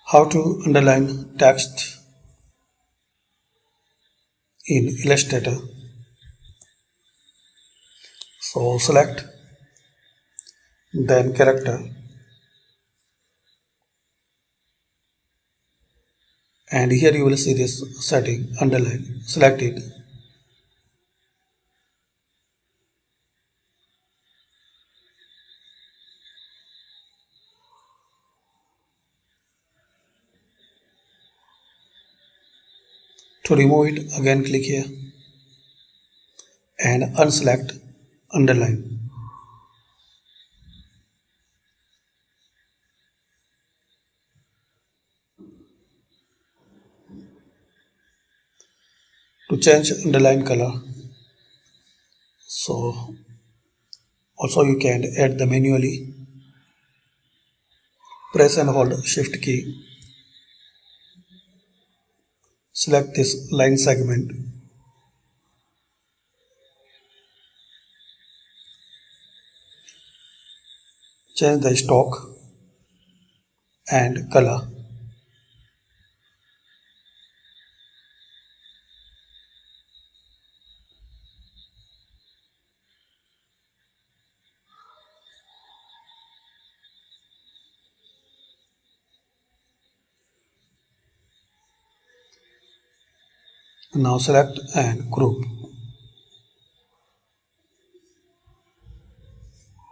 How to underline text in Illustrator. So select, then character, and here you will see this setting, underline. Select it. To remove it, again click here and unselect underline. To change underline color, so also you can add the manually. Press and hold shift key. Select this line segment. Change the stroke and color. Now select and group.